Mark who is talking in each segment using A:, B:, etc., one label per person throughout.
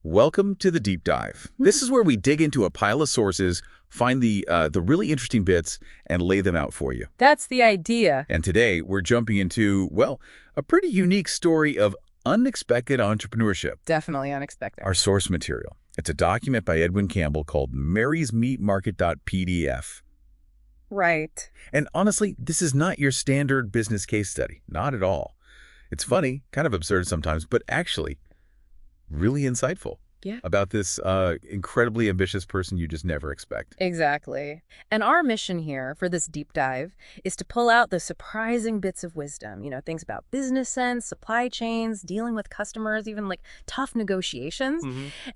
A: Welcome to the deep dive. This is where we dig into a pile of sources, find the really interesting bits, and lay them out for you.
B: That's the idea.
A: And today, we're jumping into, well, a pretty unique story of unexpected entrepreneurship.
B: Definitely unexpected.
A: Our source material. It's a document by Edwin Campbell called MarysMeatMarket.pdf.
B: Right.
A: And honestly, this is not your standard business case study. Not at all. It's funny, kind of absurd sometimes, but actually really insightful.
B: Yeah.
A: About this incredibly ambitious person you just never expect.
B: Exactly. And our mission here for this deep dive is to pull out the surprising bits of wisdom, things about business sense, supply chains, dealing with customers, even like tough negotiations.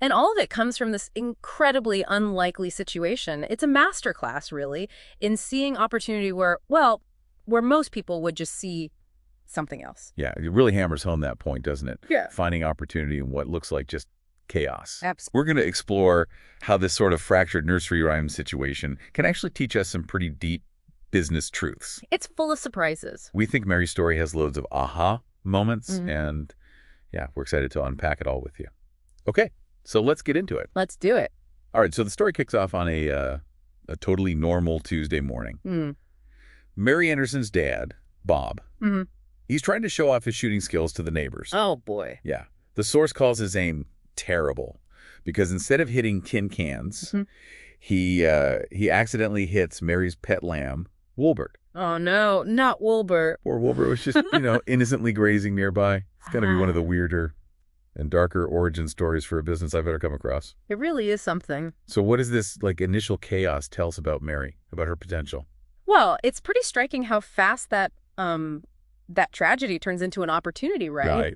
B: And all of it comes from this incredibly unlikely situation. It's a masterclass, really, in seeing opportunity where most people would just see something else.
A: Yeah, it really hammers home that point, doesn't it?
B: Yeah.
A: Finding opportunity in what looks like just chaos.
B: Absolutely.
A: We're going to explore how this sort of fractured nursery rhyme situation can actually teach us some pretty deep business truths.
B: It's full of surprises.
A: We think Mary's story has loads of aha moments, and yeah, we're excited to unpack it all with you. Okay, so let's get into it.
B: Let's do it.
A: All right, so the story kicks off on a totally normal Tuesday morning. Mary Henderson's dad, Bob, he's trying to show off his shooting skills to the neighbors.
B: Oh, boy.
A: Yeah. The source calls his aim terrible because instead of hitting tin cans, he accidentally hits Mary's pet lamb, Wilbert.
B: Oh, no, not Wilbert.
A: Poor Wilbert was just, innocently grazing nearby. It's going to be one of the weirder and darker origin stories for a business I've ever come across.
B: It really is something.
A: So what does this initial chaos tell us about Mary, about her potential?
B: Well, it's pretty striking how fast that tragedy turns into an opportunity, right?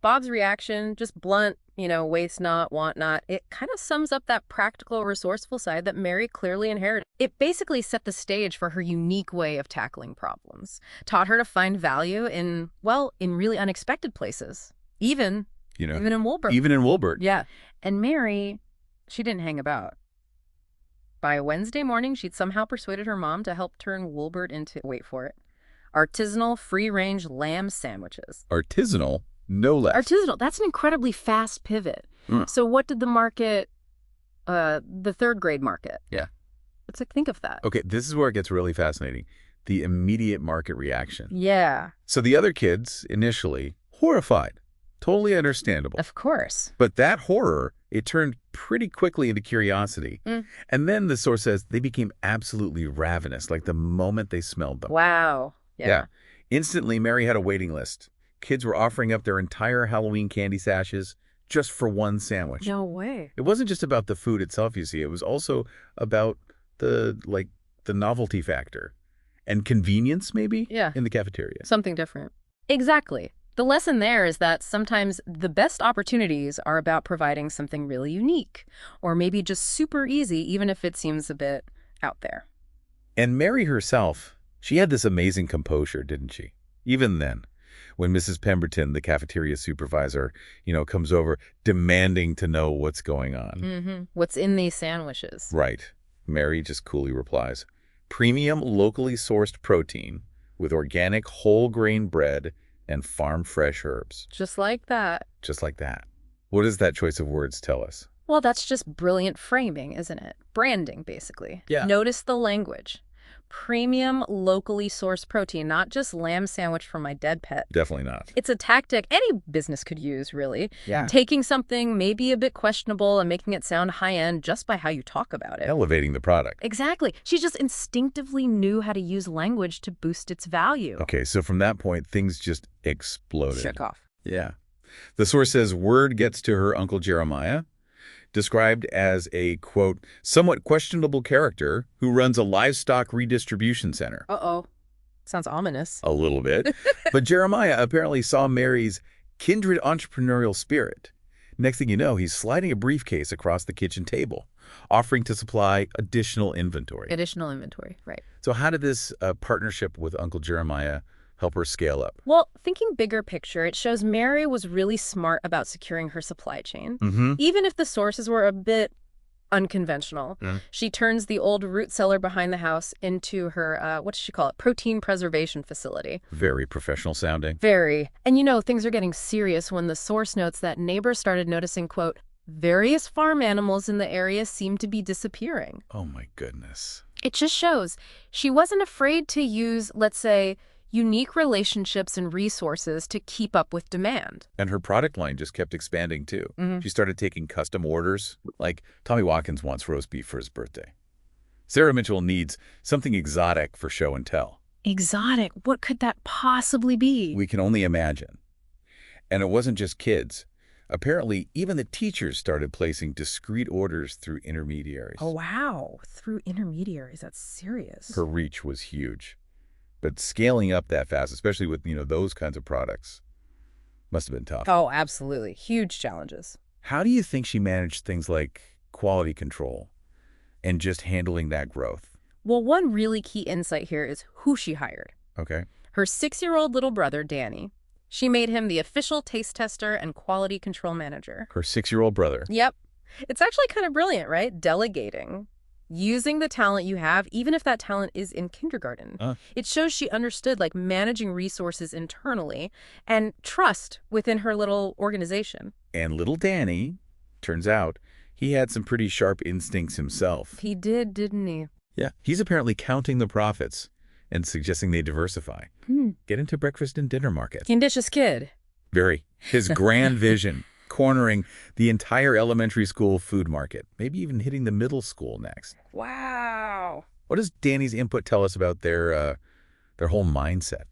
B: Bob's reaction, just blunt, waste not, want not, it kind of sums up that practical, resourceful side that Mary clearly inherited. It basically set the stage for her unique way of tackling problems, taught her to find value in really unexpected places, even in Wilbert.
A: Even in Wilbert.
B: Yeah. And Mary, she didn't hang about. By Wednesday morning, she'd somehow persuaded her mom to help turn Wilbert into, wait for it, artisanal free-range lamb sandwiches.
A: Artisanal? No less.
B: Artisanal. That's an incredibly fast pivot. So what did the market, the third grade market?
A: Yeah.
B: Let's think of that.
A: Okay, this is where it gets really fascinating. The immediate market reaction.
B: Yeah.
A: So the other kids, initially, horrified. Totally understandable.
B: Of course.
A: But that horror, it turned pretty quickly into curiosity. And then the source says they became absolutely ravenous, like the moment they smelled them.
B: Wow. Yeah.
A: Instantly, Mary had a waiting list. Kids were offering up their entire Halloween candy sashes just for one sandwich.
B: No way.
A: It wasn't just about the food itself, you see. It was also about the novelty factor and convenience, maybe, in the cafeteria.
B: Something different. Exactly. The lesson there is that sometimes the best opportunities are about providing something really unique, or maybe just super easy, even if it seems a bit out there.
A: And Mary herself, she had this amazing composure, didn't she? Even then, when Mrs. Pemberton, the cafeteria supervisor, comes over demanding to know what's going on.
B: What's in these sandwiches?
A: Right. Mary just coolly replies, premium locally sourced protein with organic whole grain bread and farm fresh herbs.
B: Just like that.
A: Just like that. What does that choice of words tell us?
B: Well, that's just brilliant framing, isn't it? Branding, basically.
A: Yeah.
B: Notice the language. Premium, locally sourced protein, not just lamb sandwich from my dead pet.
A: Definitely not.
B: It's a tactic any business could use, really.
A: Yeah.
B: Taking something maybe a bit questionable and making it sound high-end just by how you talk about it.
A: Elevating the product.
B: Exactly. She just instinctively knew how to use language to boost its value.
A: Okay, so from that point, things just exploded.
B: Shook off.
A: Yeah. The source says word gets to her Uncle Jeremiah, described as a, quote, somewhat questionable character who runs a livestock redistribution center.
B: Uh-oh. Sounds ominous.
A: A little bit. But Jeremiah apparently saw Mary's kindred entrepreneurial spirit. Next thing you know, he's sliding a briefcase across the kitchen table, offering to supply additional inventory.
B: Additional inventory, right.
A: So how did this partnership with Uncle Jeremiah help her scale up?
B: Well, thinking bigger picture, it shows Mary was really smart about securing her supply chain. Even if the sources were a bit unconventional, she turns the old root cellar behind the house into her, what does she call it, protein preservation facility.
A: Very professional sounding.
B: Very. And things are getting serious when the source notes that neighbors started noticing, quote, Various farm animals in the area seemed to be disappearing.
A: Oh, my goodness.
B: It just shows she wasn't afraid to use, let's say, unique relationships and resources to keep up with demand.
A: And her product line just kept expanding, too.
B: Mm-hmm.
A: She started taking custom orders, like Tommy Watkins wants roast beef for his birthday. Sarah Mitchell needs something exotic for show and tell.
B: Exotic? What could that possibly be?
A: We can only imagine. And it wasn't just kids. Apparently, even the teachers started placing discrete orders through intermediaries.
B: Oh, wow. Through intermediaries. That's serious.
A: Her reach was huge. But scaling up that fast, especially with, those kinds of products, must have been tough.
B: Oh, absolutely. Huge challenges.
A: How do you think she managed things like quality control and just handling that growth?
B: Well, one really key insight here is who she hired.
A: Okay.
B: Her 6-year-old little brother, Danny. She made him the official taste tester and quality control manager.
A: Her 6-year-old brother.
B: Yep. It's actually kind of brilliant, right? Delegating. Using the talent you have, even if that talent is in kindergarten. It shows she understood, managing resources internally and trust within her little organization.
A: And little Danny, turns out, he had some pretty sharp instincts himself.
B: He did, didn't he?
A: Yeah. He's apparently counting the profits and suggesting they diversify. Get into breakfast and dinner market.
B: Ambitious kid.
A: Very. His grand vision, cornering the entire elementary school food market, maybe even hitting the middle school next.
B: Wow.
A: What does Danny's input tell us about their whole mindset?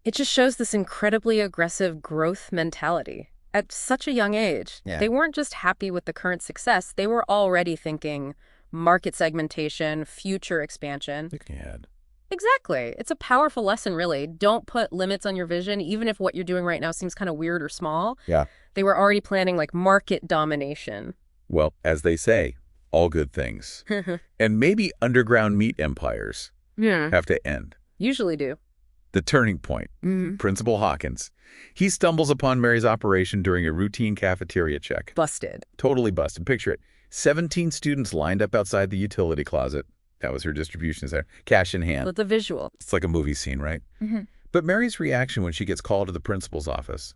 B: It just shows this incredibly aggressive growth mentality. At such a young age, They weren't just happy with the current success. They were already thinking market segmentation, future expansion.
A: Looking ahead.
B: Exactly. It's a powerful lesson, really. Don't put limits on your vision, even if what you're doing right now seems kind of weird or small.
A: Yeah.
B: They were already planning market domination.
A: Well, as they say, all good things. And maybe underground meat empires have to end.
B: Usually do.
A: The turning point. Principal Hawkins. He stumbles upon Mary's operation during a routine cafeteria check.
B: Busted.
A: Totally busted. Picture it. 17 students lined up outside the utility closet. That was her distribution center. Cash in hand.
B: With the visual.
A: It's like a movie scene, right? But Mary's reaction when she gets called to the principal's office,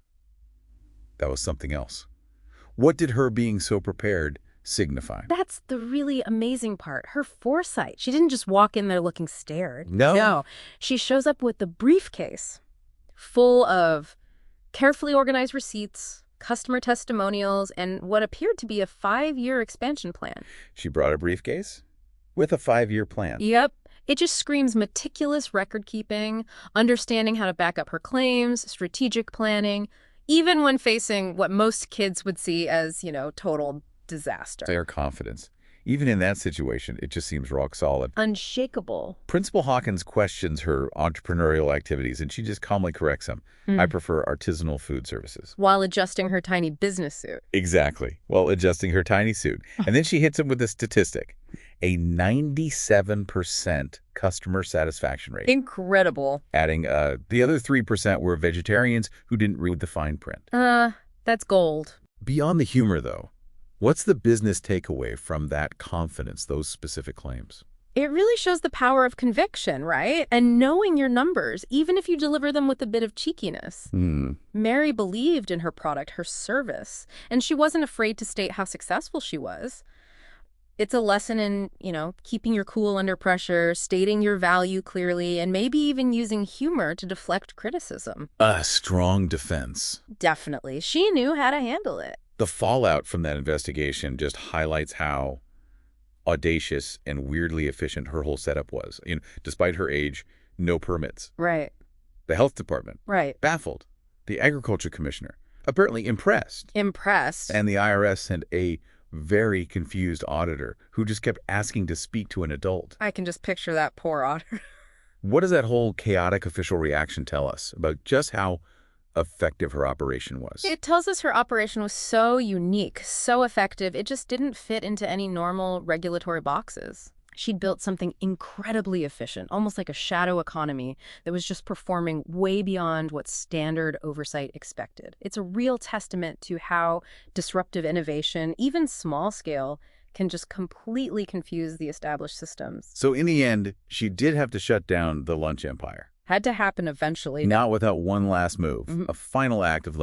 A: that was something else. What did her being so prepared signify?
B: That's the really amazing part. Her foresight. She didn't just walk in there looking scared.
A: No.
B: She shows up with the briefcase full of carefully organized receipts, customer testimonials, and what appeared to be a 5-year expansion plan.
A: She brought a briefcase with a 5-year plan.
B: Yep. It just screams meticulous record-keeping, understanding how to back up her claims, strategic planning, even when facing what most kids would see as, total disaster.
A: Their confidence. Even in that situation, it just seems rock solid.
B: Unshakable.
A: Principal Hawkins questions her entrepreneurial activities, and she just calmly corrects him. I prefer artisanal food services.
B: While adjusting her tiny business suit.
A: Exactly. While adjusting her tiny suit. And then she hits him with a statistic. A 97% customer satisfaction rate.
B: Incredible.
A: Adding the other 3% were vegetarians who didn't read the fine print.
B: That's gold.
A: Beyond the humor, though, what's the business takeaway from that confidence, those specific claims?
B: It really shows the power of conviction, right? And knowing your numbers, even if you deliver them with a bit of cheekiness. Mary believed in her product, her service, and she wasn't afraid to state how successful she was. It's a lesson in, keeping your cool under pressure, stating your value clearly, and maybe even using humor to deflect criticism.
A: A strong defense.
B: Definitely. She knew how to handle it.
A: The fallout from that investigation just highlights how audacious and weirdly efficient her whole setup was. Despite her age, no permits.
B: Right.
A: The health department.
B: Right.
A: Baffled. The agriculture commissioner. Apparently impressed.
B: Impressed.
A: And the IRS sent a very confused auditor who just kept asking to speak to an adult.
B: I can just picture that poor auditor.
A: What does that whole chaotic official reaction tell us about just how effective her operation was?
B: It tells us her operation was so unique, so effective, it just didn't fit into any normal regulatory boxes. She'd built something incredibly efficient, almost like a shadow economy that was just performing way beyond what standard oversight expected. It's a real testament to how disruptive innovation, even small scale, can just completely confuse the established systems.
A: So in the end, she did have to shut down the lunch empire.
B: Had to happen eventually.
A: Not without one last move, a final act of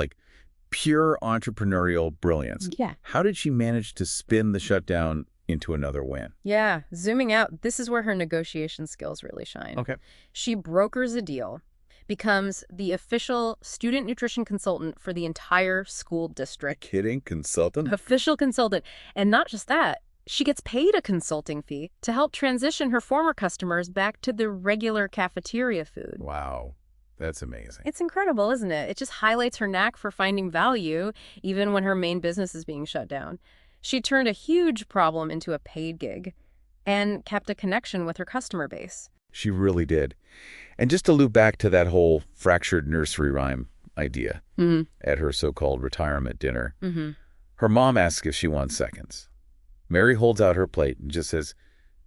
A: Pure entrepreneurial brilliance.
B: Yeah.
A: How did she manage to spin the shutdown into another win?
B: Yeah, zooming out, this is where her negotiation skills really shine.
A: Okay.
B: She brokers a deal, becomes the official student nutrition consultant for the entire school district.
A: Kidding? Consultant?
B: Official consultant. And not just that, she gets paid a consulting fee to help transition her former customers back to the regular cafeteria food.
A: Wow. That's amazing.
B: It's incredible, isn't it? It just highlights her knack for finding value, even when her main business is being shut down. She turned a huge problem into a paid gig and kept a connection with her customer base.
A: She really did. And just to loop back to that whole fractured nursery rhyme idea at her so-called retirement dinner, her mom asks if she wants seconds. Mary holds out her plate and just says,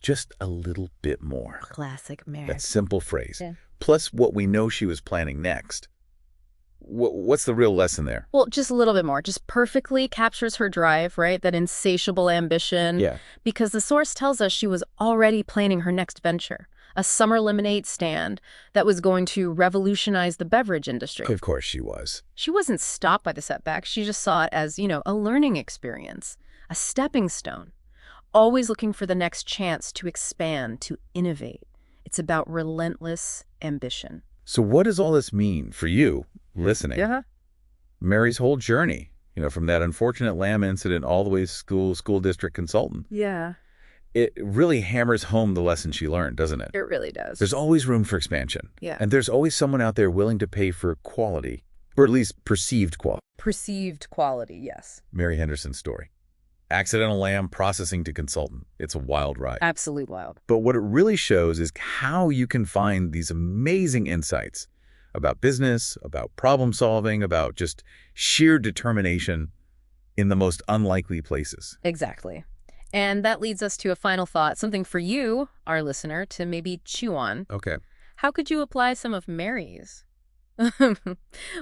A: just a little bit more.
B: Classic Mary.
A: That simple phrase.
B: Yeah.
A: Plus what we know she was planning next. What's the real lesson there?
B: Well, just a little bit more. Just perfectly captures her drive, right? That insatiable ambition.
A: Yeah.
B: Because the source tells us she was already planning her next venture, a summer lemonade stand that was going to revolutionize the beverage industry.
A: Of course she was.
B: She wasn't stopped by the setback. She just saw it as, a learning experience, a stepping stone, always looking for the next chance to expand, to innovate. It's about relentless ambition.
A: So what does all this mean for you listening?
B: Yeah.
A: Mary's whole journey, from that unfortunate lamb incident all the way to school district consultant.
B: Yeah.
A: It really hammers home the lesson she learned, doesn't it?
B: It really does.
A: There's always room for expansion.
B: Yeah.
A: And there's always someone out there willing to pay for quality, or at least perceived quality.
B: Perceived quality, yes.
A: Mary Henderson's story. Accidental lamb processing to consultant. It's a wild ride.
B: Absolute wild.
A: But what it really shows is how you can find these amazing insights about business, about problem solving, about just sheer determination in the most unlikely places.
B: Exactly. And that leads us to a final thought, something for you, our listener, to maybe chew on.
A: Okay.
B: How could you apply some of Mary's?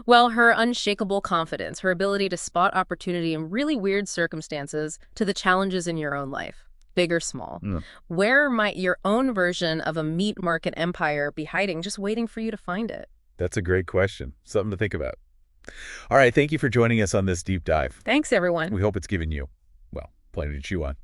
B: Well, her unshakable confidence, her ability to spot opportunity in really weird circumstances to the challenges in your own life, big or small. Where might your own version of a meat market empire be hiding, just waiting for you to find it?
A: That's a great question. Something to think about. All right, thank you for joining us on this deep dive.
B: Thanks, everyone.
A: We hope it's given you, plenty to chew on.